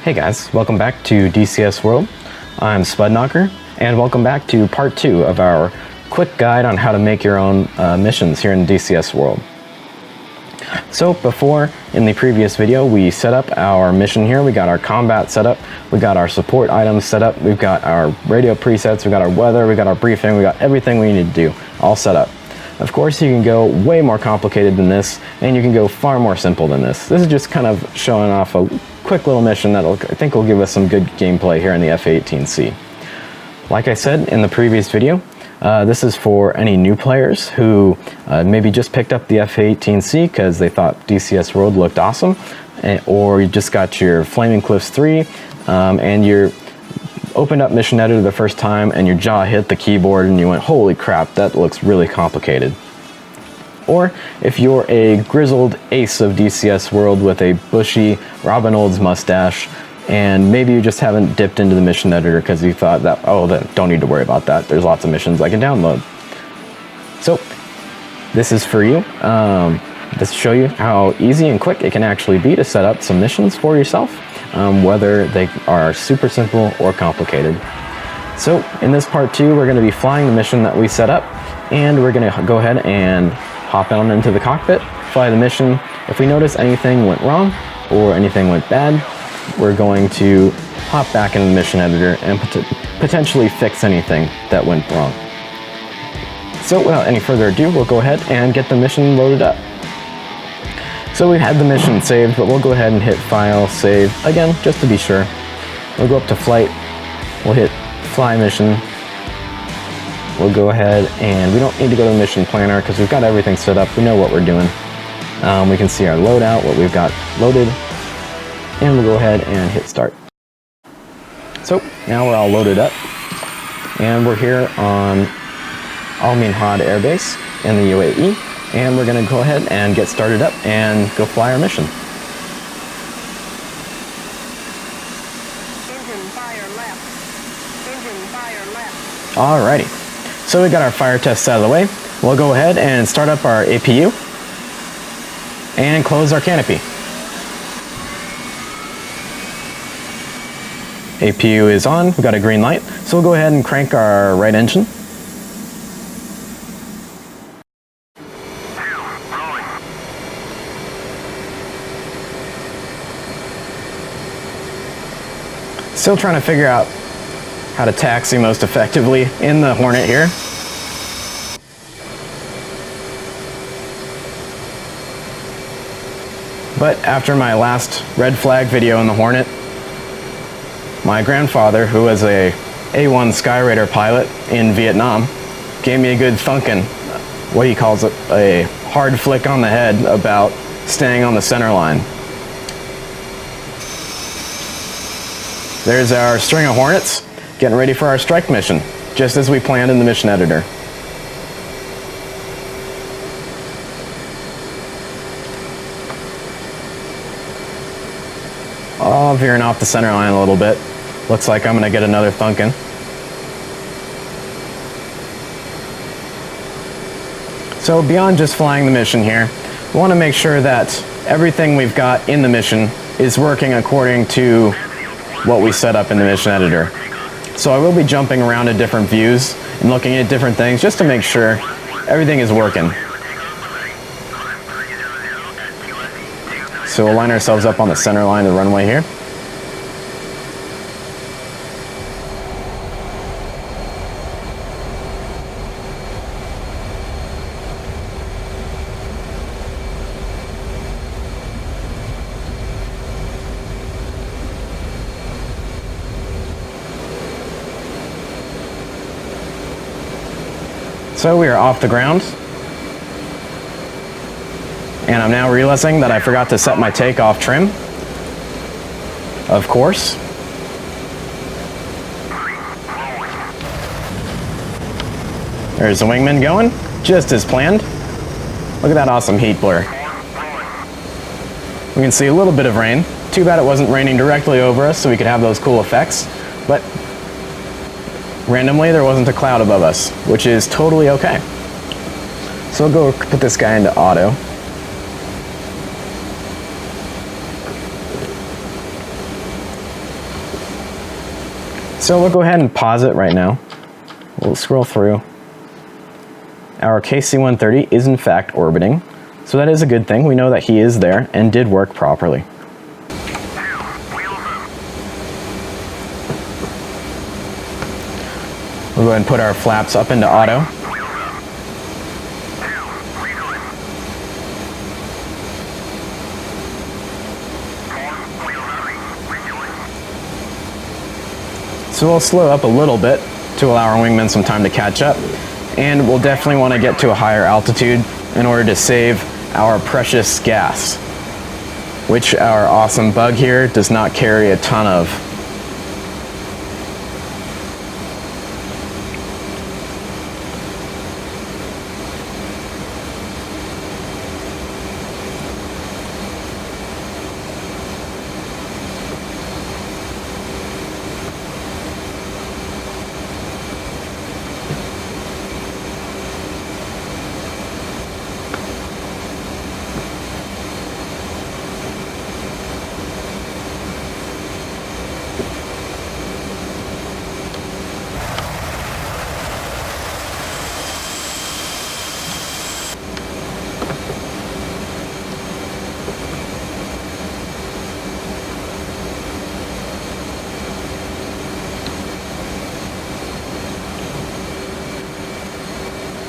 Hey guys, welcome back to DCS World. I'm Spudknocker, and welcome back to part 2 of our quick guide on how to make your own missions here in DCS World. So before, in the previous video, we set up our mission here. We got our combat set up, we got our support items set up, we've got our radio presets, we got our weather, we got our briefing, we got everything we need to do all set up. Of course, you can go way more complicated than this, and you can go far more simple than this. This is just kind of showing off a quick little mission that I think will give us some good gameplay here in the F-18C. Like I said in the previous video, this is for any new players who maybe just picked up the F-18C because they thought DCS World looked awesome, or you just got your Flaming Cliffs 3 and you're opened up Mission Editor the first time and your jaw hit the keyboard and you went, holy crap, that looks really complicated. Or if you're a grizzled ace of DCS World with a bushy Robin Olds mustache and maybe you just haven't dipped into the Mission Editor because you thought that, oh, then don't need to worry about that, there's lots of missions I can download. So this is for you. This will show you how easy and quick it can actually be to set up some missions for yourself, whether they are super simple or complicated. So in this part 2, we're going to be flying the mission that we set up, and we're going to go ahead and hop on into the cockpit, fly the mission. If we notice anything went wrong or anything went bad, we're going to hop back into the Mission Editor and potentially fix anything that went wrong. So without any further ado, we'll go ahead and get the mission loaded up. So we had the mission saved, but we'll go ahead and hit File, Save, again, just to be sure. We'll go up to Flight, we'll hit Fly Mission. We'll go ahead and we don't need to go to the Mission Planner because we've got everything set up, we know what we're doing. We can see our loadout, what we've got loaded, and we'll go ahead and hit Start. So now we're all loaded up, and we're here on Al Minhad Air Base in the UAE. And we're going to go ahead and get started up and go fly our mission. Engine fire left. Engine fire left. Alrighty, so we got our fire tests out of the way. We'll go ahead and start up our APU and close our canopy. APU is on, we've got a green light, so we'll go ahead and crank our right engine. Still trying to figure out how to taxi most effectively in the Hornet here. But after my last red flag video in the Hornet, my grandfather, who was a A1 Skyraider pilot in Vietnam, gave me a good thunkin', what he calls it, a hard flick on the head about staying on the center line. There's our string of Hornets, getting ready for our strike mission, just as we planned in the Mission Editor. Oh, veering off the center line a little bit. Looks like I'm going to get another thunkin'. So beyond just flying the mission here, we want to make sure that everything we've got in the mission is working according to what we set up in the Mission Editor. So I will be jumping around to different views and looking at different things just to make sure everything is working. So we'll line ourselves up on the center line of the runway here. So we are off the ground, and I'm now realizing that I forgot to set my takeoff trim, of course. There's the wingman going, just as planned. Look at that awesome heat blur. We can see a little bit of rain. Too bad it wasn't raining directly over us so we could have those cool effects, but randomly there wasn't a cloud above us, which is totally okay. So we'll go put this guy into auto. So we'll go ahead and pause it right now. We'll scroll through. Our KC-130 is in fact orbiting, so that is a good thing. We know that he is there and did work properly. We'll go ahead and put our flaps up into auto. So we'll slow up a little bit to allow our wingmen some time to catch up. And we'll definitely want to get to a higher altitude in order to save our precious gas, which our awesome bug here does not carry a ton of.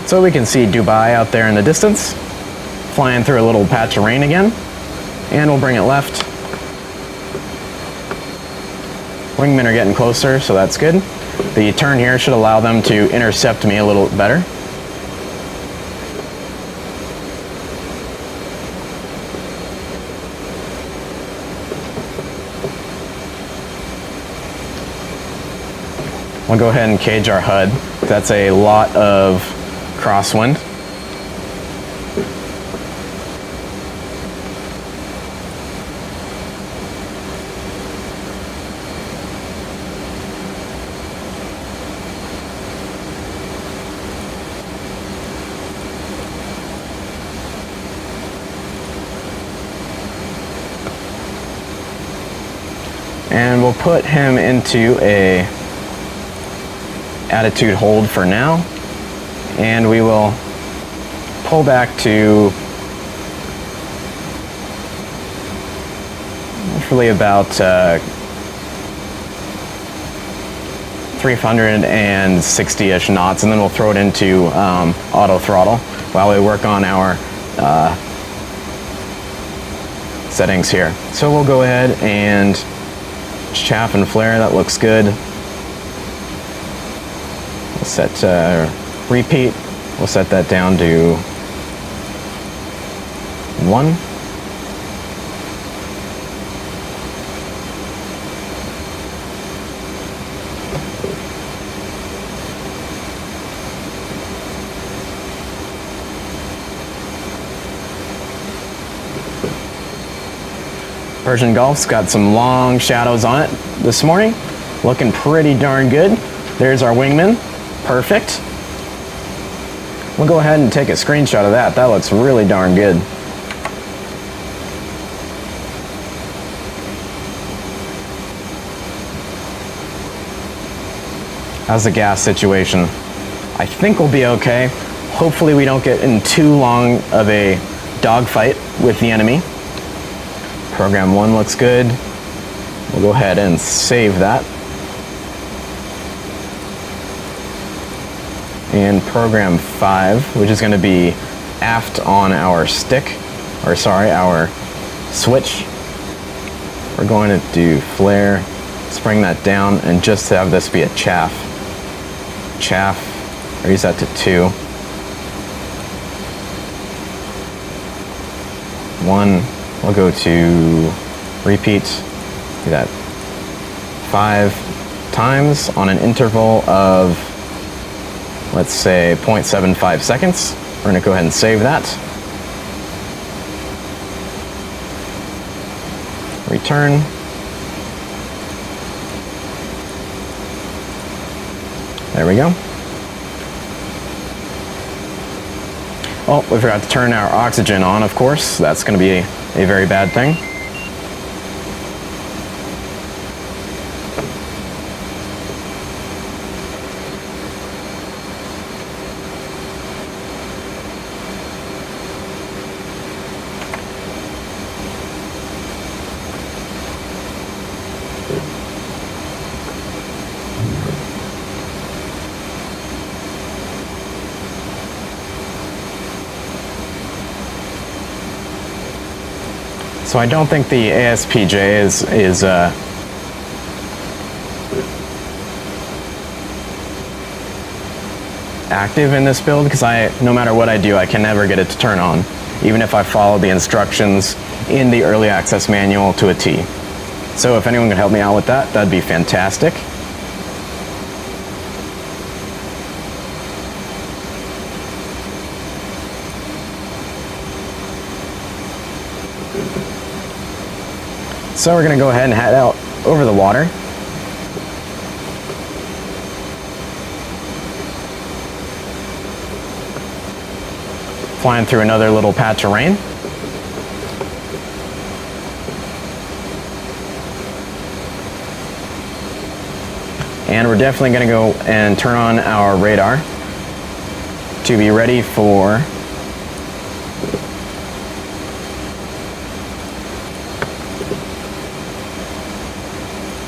So we can see Dubai out there in the distance, flying through a little patch of rain again, and we'll bring it left. Wingmen are getting closer, so that's good. The turn here should allow them to intercept me a little better. We'll go ahead and cage our HUD. That's a lot of crosswind. And we'll put him into a attitude hold for now. And we will pull back to roughly about 360-ish knots, and then we'll throw it into auto throttle while we work on our settings here. So we'll go ahead and chaff and flare, that looks good. We'll set repeat, we'll set that down to 1. Persian Gulf's got some long shadows on it this morning, looking pretty darn good. There's our wingman, perfect. We'll go ahead and take a screenshot of that. That looks really darn good. How's the gas situation? I think we'll be okay. Hopefully we don't get in too long of a dogfight with the enemy. Program 1 looks good. We'll go ahead and save that. And program 5, which is going to be aft on our stick, or sorry, our switch. We're going to do flare, let's bring that down, and just have this be a chaff. Chaff, raise that to 2. 1, we'll go to repeat, do that 5 times on an interval of, let's say, 0.75 seconds. We're going to go ahead and save that. Return. There we go. Oh, we forgot to turn our oxygen on, of course. That's going to be a very bad thing. So I don't think the ASPJ is active in this build, because no matter what I do, I can never get it to turn on, even if I follow the instructions in the early access manual to a T. So if anyone could help me out with that, that'd be fantastic. So we're going to go ahead and head out over the water. Flying through another little patch of rain. And we're definitely going to go and turn on our radar to be ready for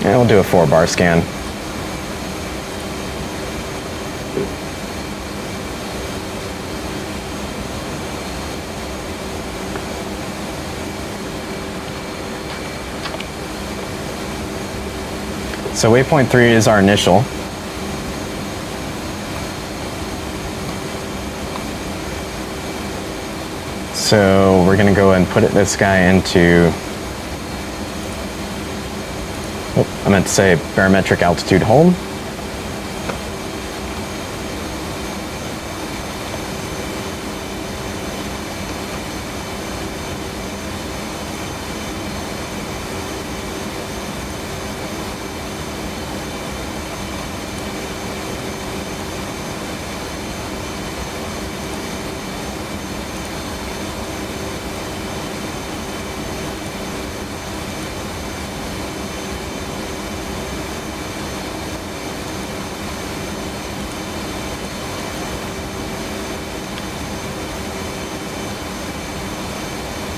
and we'll do a 4-bar scan. So waypoint 3 is our initial. So we're going to go and put this guy into, I meant to say barometric altitude hold.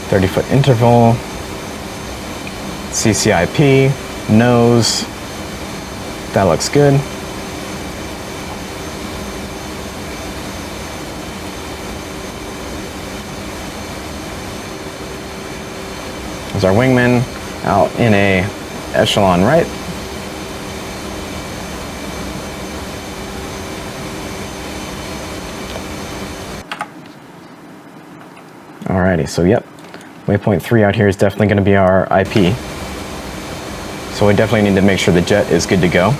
.30-foot interval, CCIP, nose, that looks good. There's our wingman out in a echelon right. Alrighty, so yep. Waypoint 3 out here is definitely going to be our IP. So we definitely need to make sure the jet is good to go.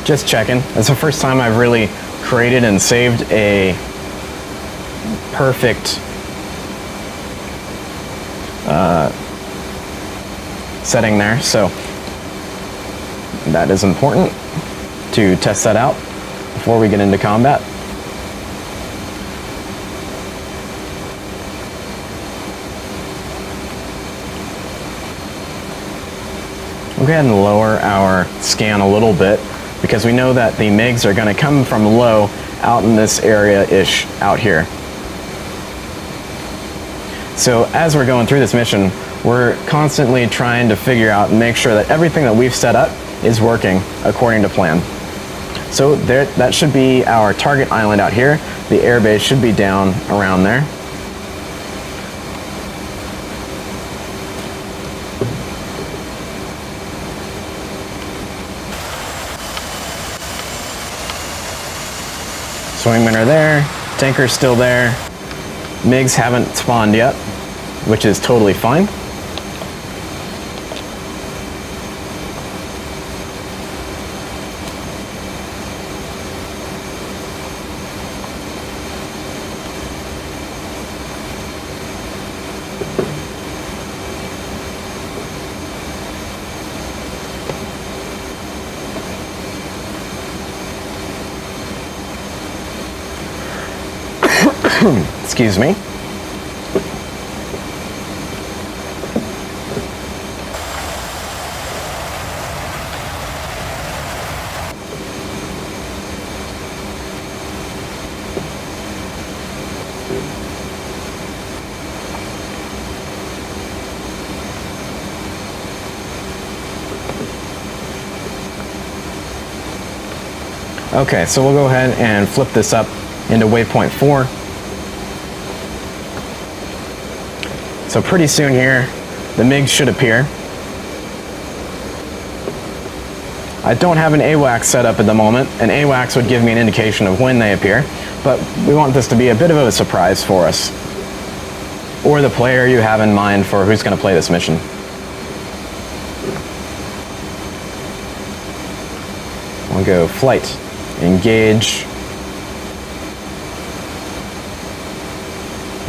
Just checking. It's the first time I've really created and saved a perfect setting there, so that is important to test that out before we get into combat. We'll go ahead and lower our scan a little bit because we know that the MiGs are going to come from low out in this area-ish out here. So as we're going through this mission, we're constantly trying to figure out and make sure that everything that we've set up is working according to plan. So that should be our target island out here. The airbase should be down around there. Swingmen are there, tanker's still there. MiGs haven't spawned yet, which is totally fine. Excuse me. Okay, so we'll go ahead and flip this up into waypoint 4. So pretty soon here, the MiGs should appear. I don't have an AWACS set up at the moment. An AWACS would give me an indication of when they appear, but we want this to be a bit of a surprise for us, or the player you have in mind for who's going to play this mission. We'll go flight, engage.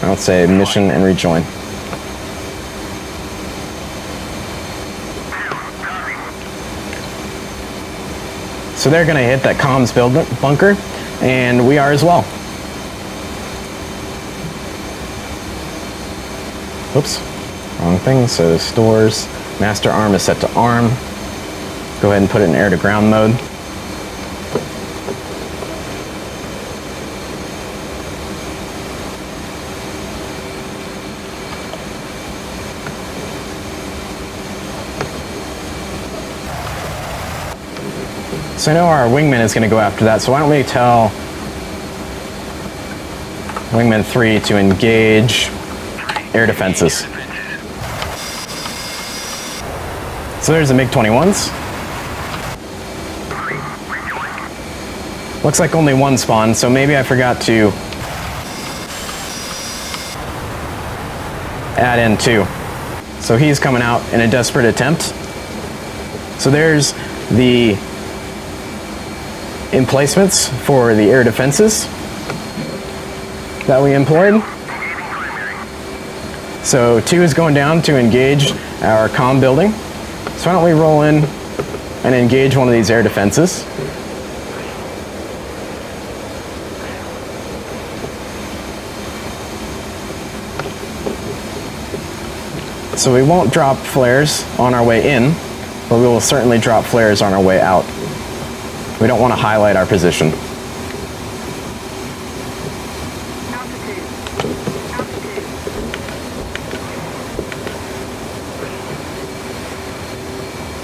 I'll say mission and rejoin. So they're going to hit that comms bunker, and we are as well. Oops, wrong thing. So stores, master arm is set to arm. Go ahead and put it in air to ground mode. So I know our wingman is going to go after that, so why don't we tell wingman 3 to engage air defenses. So there's the MiG-21s. Looks like only one spawned, so maybe I forgot to add in 2. So he's coming out in a desperate attempt. So there's the emplacements for the air defenses that we employed. So 2 is going down to engage our comm building. So why don't we roll in and engage one of these air defenses. So we won't drop flares on our way in, but we will certainly drop flares on our way out. We don't want to highlight our position.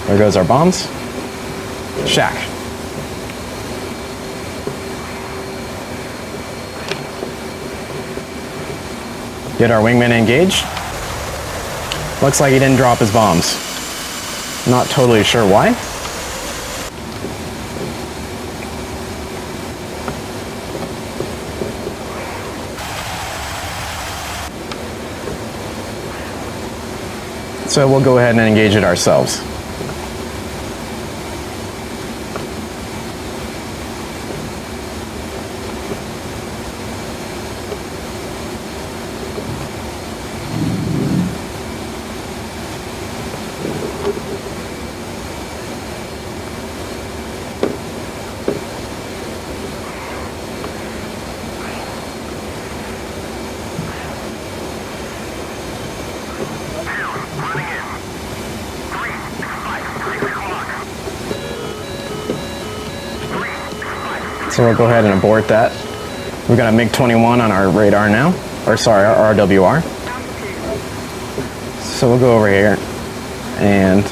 There goes our bombs. Shack. Get our wingman engaged. Looks like he didn't drop his bombs. Not totally sure why. So we'll go ahead and engage it ourselves. So we'll go ahead and abort that. We've got a MiG-21 on our radar now, or sorry, our RWR. So we'll go over here and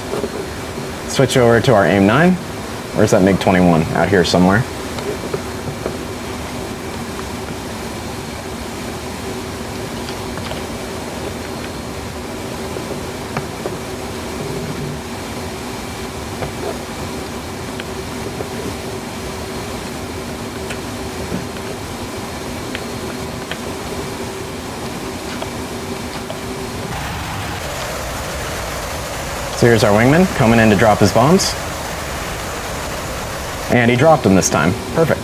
switch over to our AIM-9. Where's that MiG-21? Out here somewhere. So here's our wingman coming in to drop his bombs. And he dropped them this time. Perfect.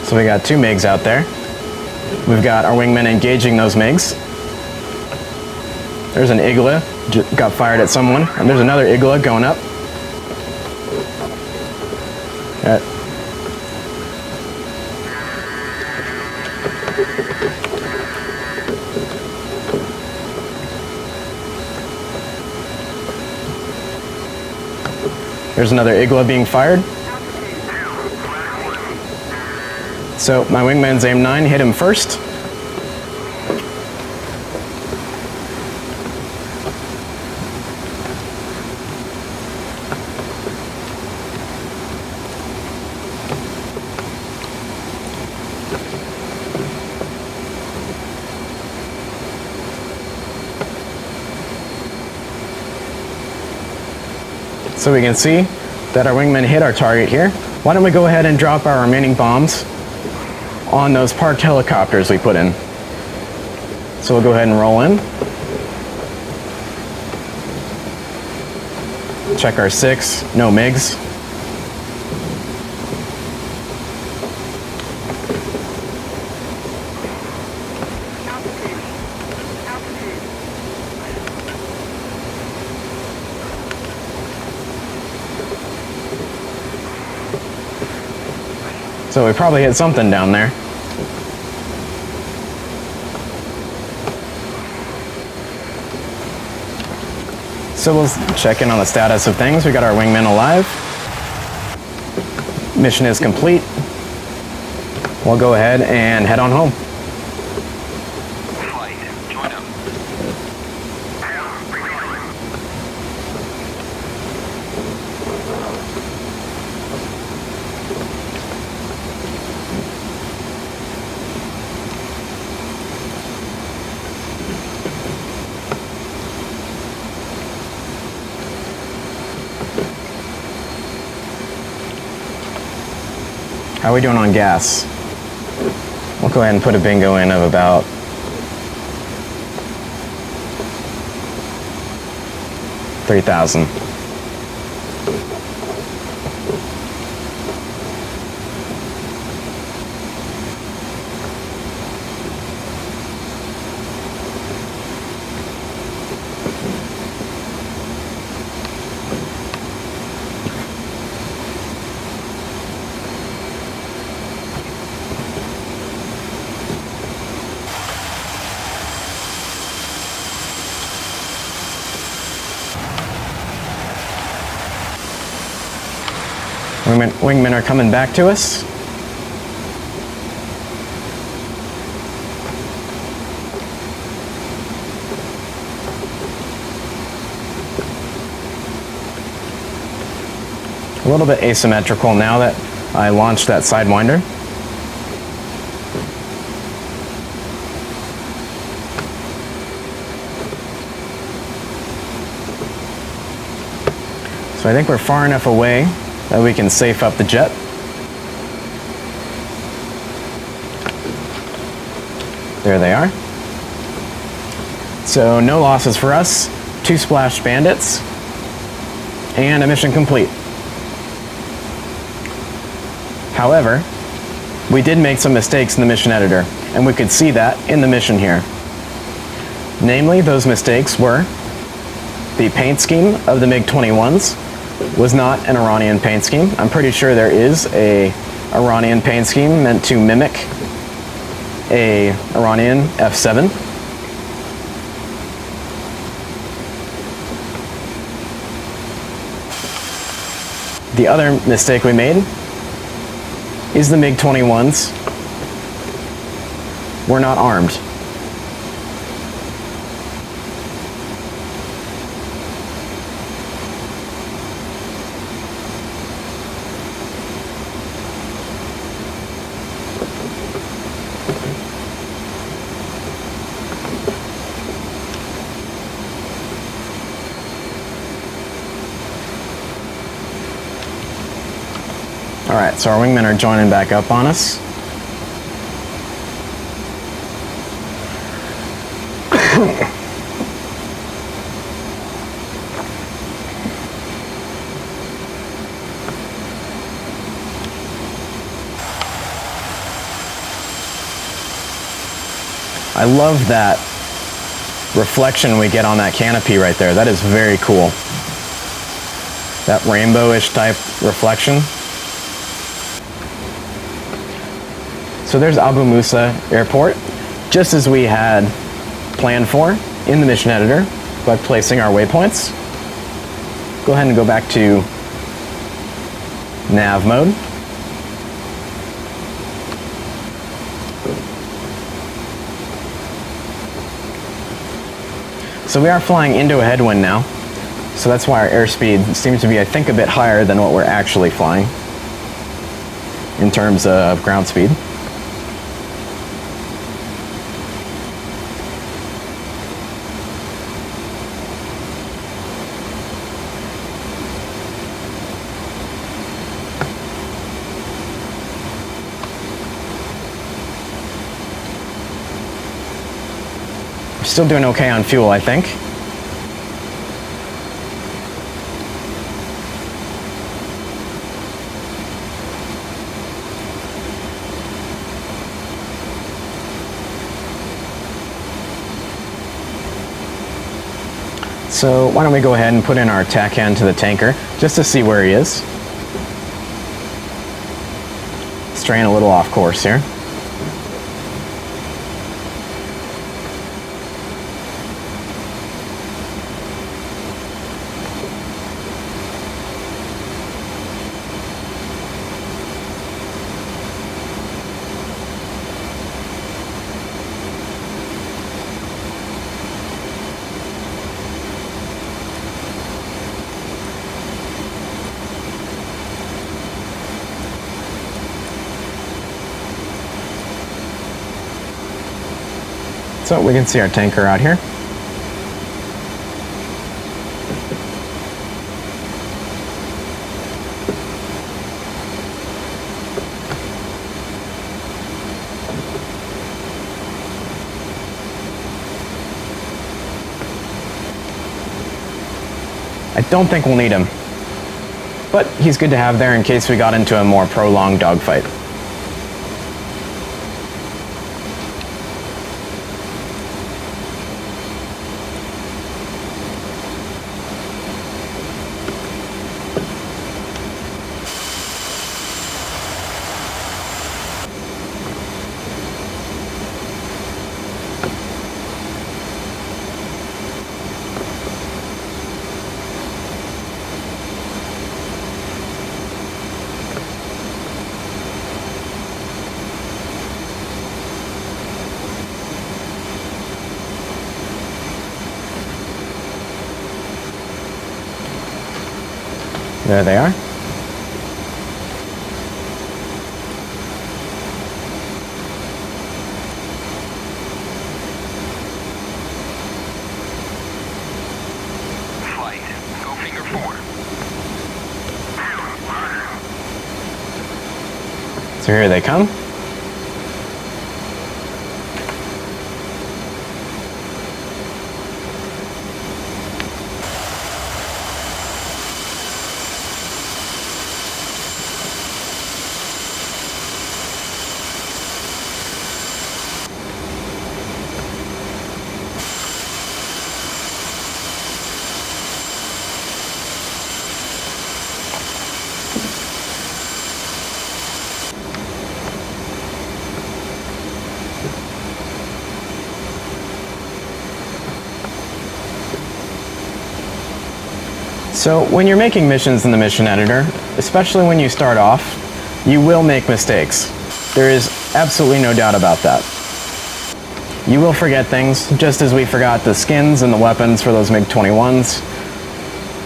So we got 2 MiGs out there. We've got our wingmen engaging those MiGs. There's an Igla, got fired at someone, and there's another Igla going up. There's another Igla being fired. So my wingman's aim 9 hit him first. So we can see that our wingman hit our target here. Why don't we go ahead and drop our remaining bombs on those parked helicopters we put in. So we'll go ahead and roll in. Check our 6, no MiGs. So we probably hit something down there. So we'll check in on the status of things. We got our wingman alive. Mission is complete. We'll go ahead and head on home. Flight, join up. How are we doing on gas? We'll go ahead and put a bingo in of about 3,000. Wingmen are coming back to us. A little bit asymmetrical now that I launched that Sidewinder. So I think we're far enough away that we can safe up the jet. There they are. So no losses for us, 2 splashed bandits, and a mission complete. However, we did make some mistakes in the mission editor, and we could see that in the mission here. Namely, those mistakes were the paint scheme of the MiG-21s was not an Iranian paint scheme. I'm pretty sure there is a Iranian paint scheme meant to mimic a Iranian F-7. The other mistake we made is the MiG-21s were not armed. Alright, so our wingmen are joining back up on us. I love that reflection we get on that canopy right there. That is very cool. That rainbowish type reflection. So there's Abu Musa Airport, just as we had planned for in the mission editor by placing our waypoints. Go ahead and go back to Nav mode. So we are flying into a headwind now. So that's why our airspeed seems to be, I think, a bit higher than what we're actually flying in terms of ground speed. We're still doing okay on fuel, I think. So why don't we go ahead and put in our tack hand to the tanker just to see where he is. Straying a little off course here. So we can see our tanker out here. I don't think we'll need him, but he's good to have there in case we got into a more prolonged dogfight. There they are. Flight, go finger 4. So here they come. So when you're making missions in the mission editor, especially when you start off, you will make mistakes. There is absolutely no doubt about that. You will forget things, just as we forgot the skins and the weapons for those MiG-21s,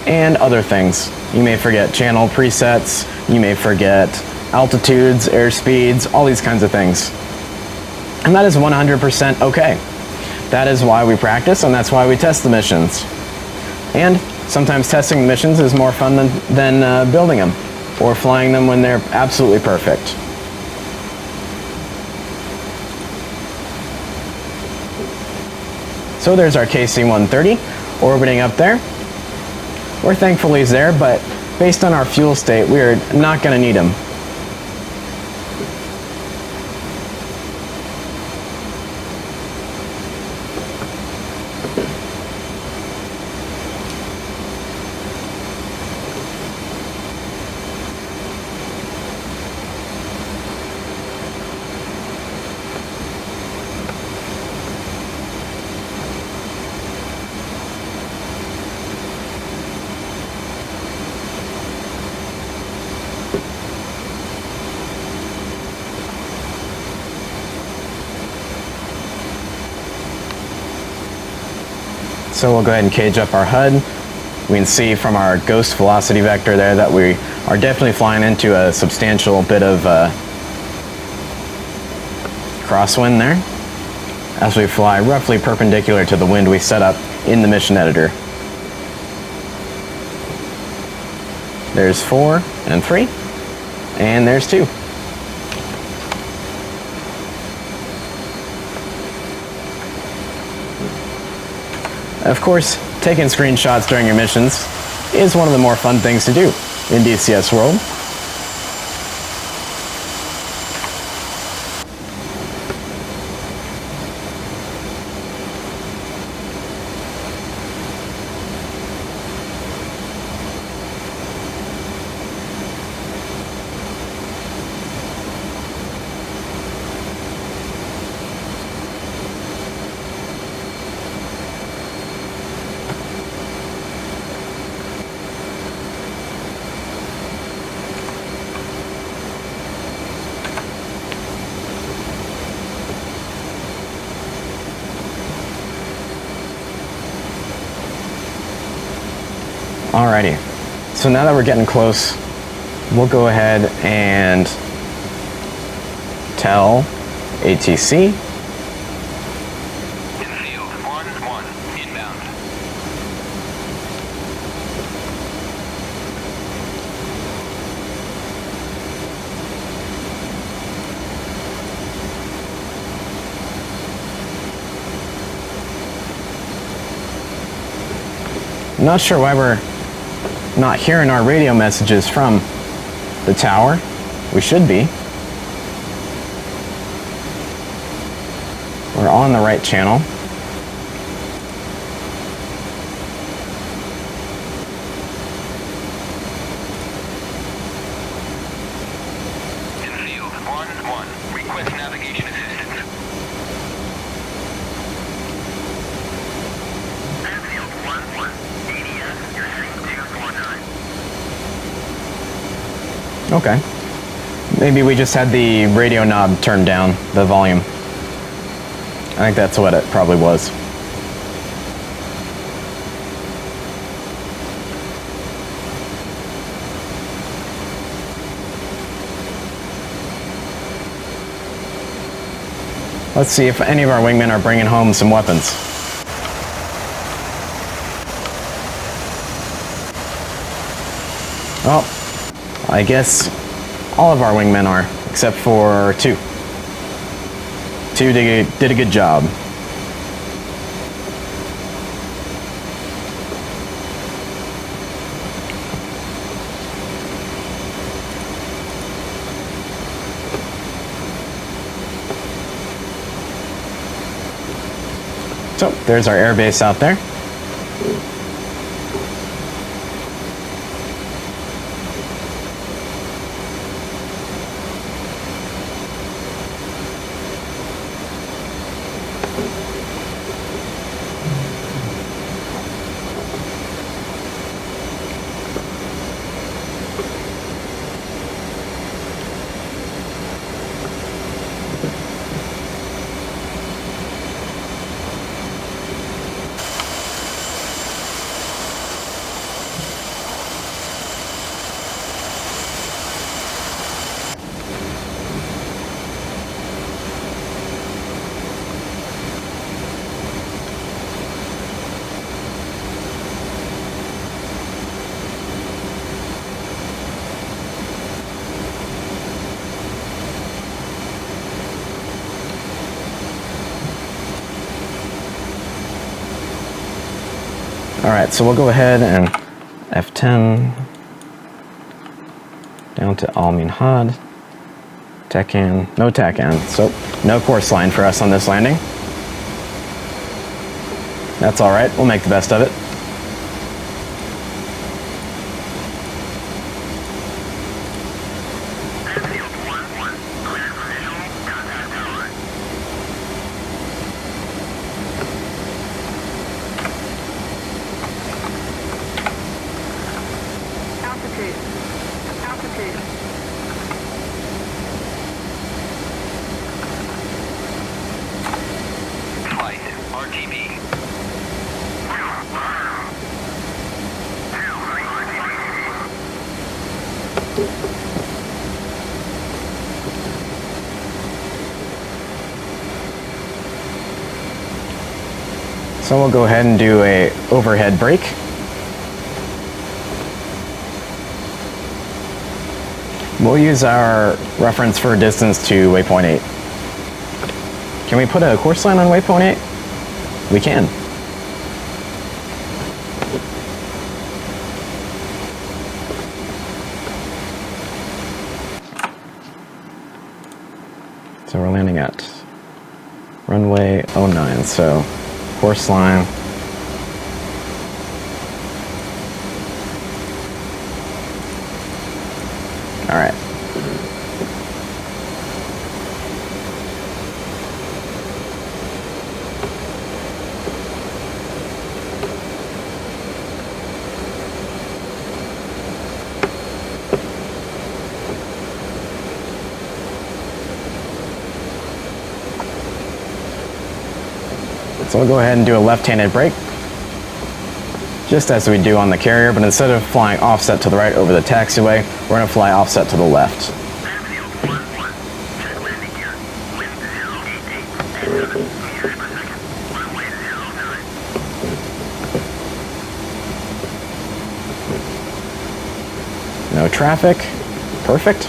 and other things. You may forget channel presets, you may forget altitudes, airspeeds, all these kinds of things. And that is 100% okay. That is why we practice, and that's why we test the missions. And sometimes testing the missions is more fun than building them, or flying them when they're absolutely perfect. So there's our KC-130 orbiting up there. We're thankful he's there, but based on our fuel state, we are not going to need him. So we'll go ahead and cage up our HUD. We can see from our ghost velocity vector there that we are definitely flying into a substantial bit of crosswind there, as we fly roughly perpendicular to the wind we set up in the mission editor. There's 4 and 3, and there's 2. Of course, taking screenshots during your missions is one of the more fun things to do in DCS World. Alrighty, so now that we're getting close, we'll go ahead and tell ATC. Infield, 1-1, inbound. I'm not sure why we're not hearing our radio messages from the tower. We should be. We're on the right channel. Infield, 1-1, request navigation assistance. Infield, 1-1, DDS, you're heading to 49. Okay. Maybe we just had the radio knob turned down, the volume. I think that's what it probably was. Let's see if any of our wingmen are bringing home some weapons. Well, I guess all of our wingmen are, except for 2. 2 did a good job. So, there's our air base out there. Alright, so we'll go ahead and F10 down to Almin HUD, TACAN, no TACAN, so no course line for us on this landing. That's alright, we'll make the best of it. Flight, RTB. So we'll go ahead and do a overhead brake. We'll use our reference for distance to waypoint 8. Can we put a course line on waypoint 8? We can. So we're landing at runway 09, so course line. All right. So we'll go ahead and do a left-handed brake, just as we do on the carrier, but instead of flying offset to the right over the taxiway, we're going to fly offset to the left. No traffic. Perfect.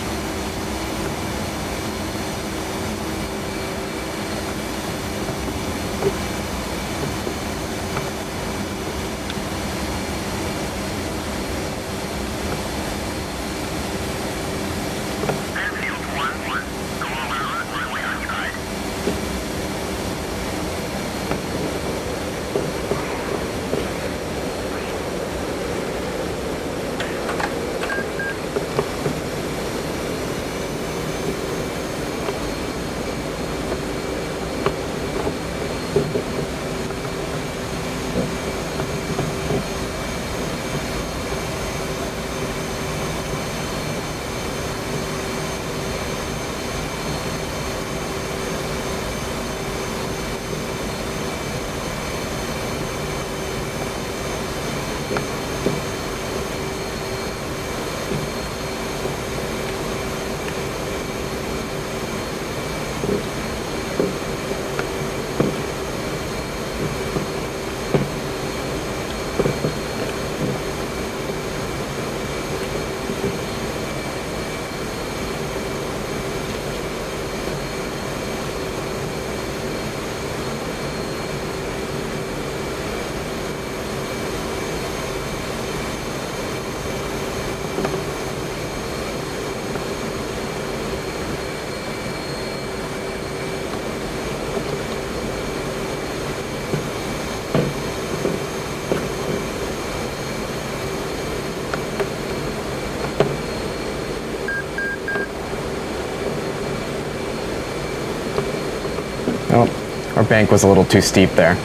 Oh, our bank was a little too steep there.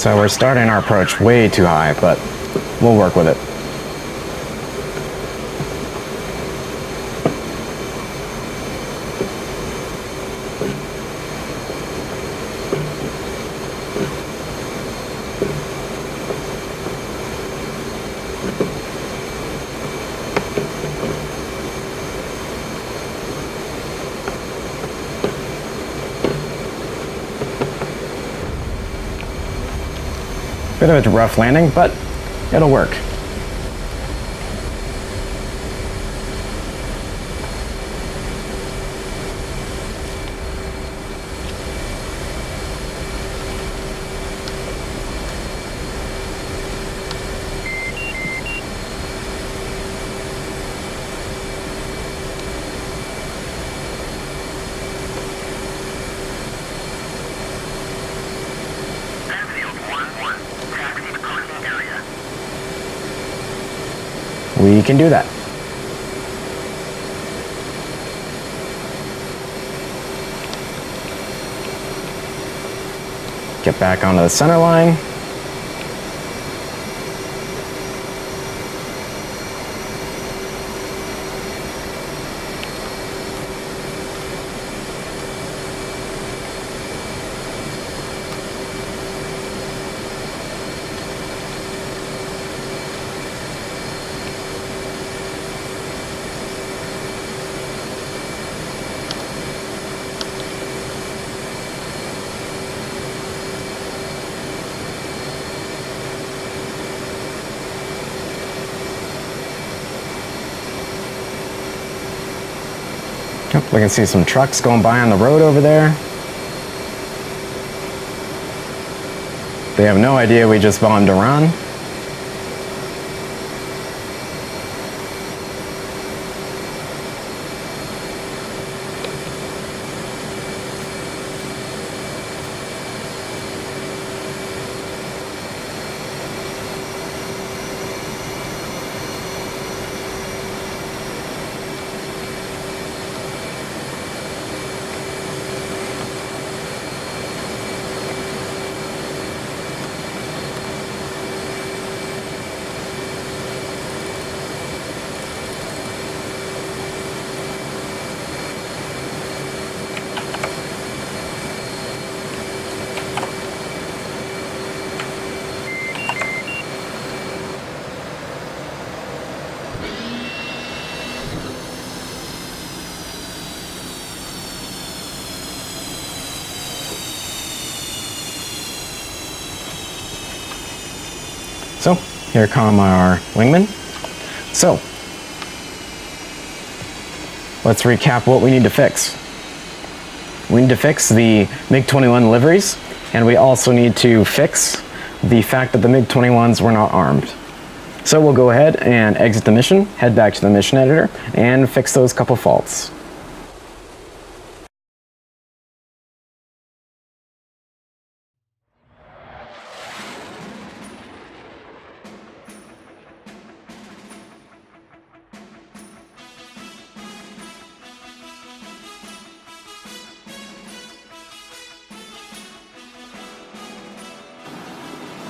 So we're starting our approach way too high, but we'll work with it. Bit of a rough landing, but it'll work. we can do that. Get back onto the center line. Yep, we can see some trucks going by on the road over there. They have no idea we just bombed Iran. So, here come our wingmen. So, let's recap what we need to fix. We need to fix the MiG-21 liveries, and we also need to fix the fact that the MiG-21s were not armed. So we'll go ahead and exit the mission, head back to the mission editor, and fix those couple faults.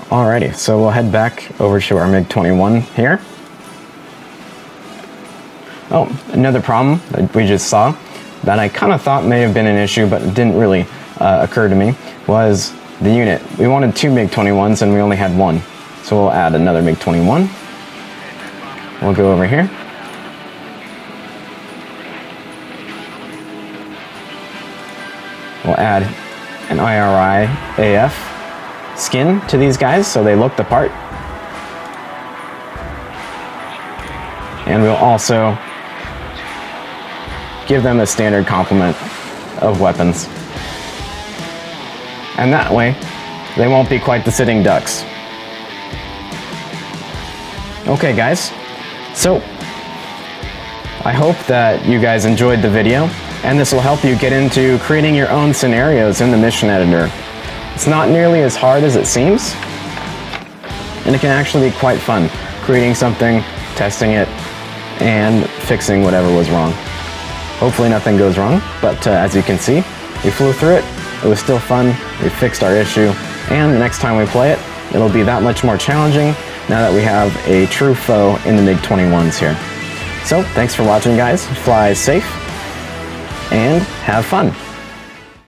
Alrighty, so we'll head back over to our MiG-21 here. Oh, another problem that we just saw that I kind of thought may have been an issue, but it didn't really occur to me, was the unit. We wanted 2 MiG-21s and we only had 1. So we'll add another MiG-21. We'll go over here. We'll add an IRI AF skin to these guys so they look the part. And we'll also give them a standard complement of weapons. And that way, they won't be quite the sitting ducks. Okay guys, so I hope that you guys enjoyed the video, and this will help you get into creating your own scenarios in the mission editor. It's not nearly as hard as it seems, and it can actually be quite fun, creating something, testing it, and fixing whatever was wrong. Hopefully nothing goes wrong, but as you can see, we flew through it. It was still fun, we fixed our issue, and the next time we play it, it'll be that much more challenging now that we have a true foe in the MiG-21s here. So, thanks for watching guys, fly safe, and have fun.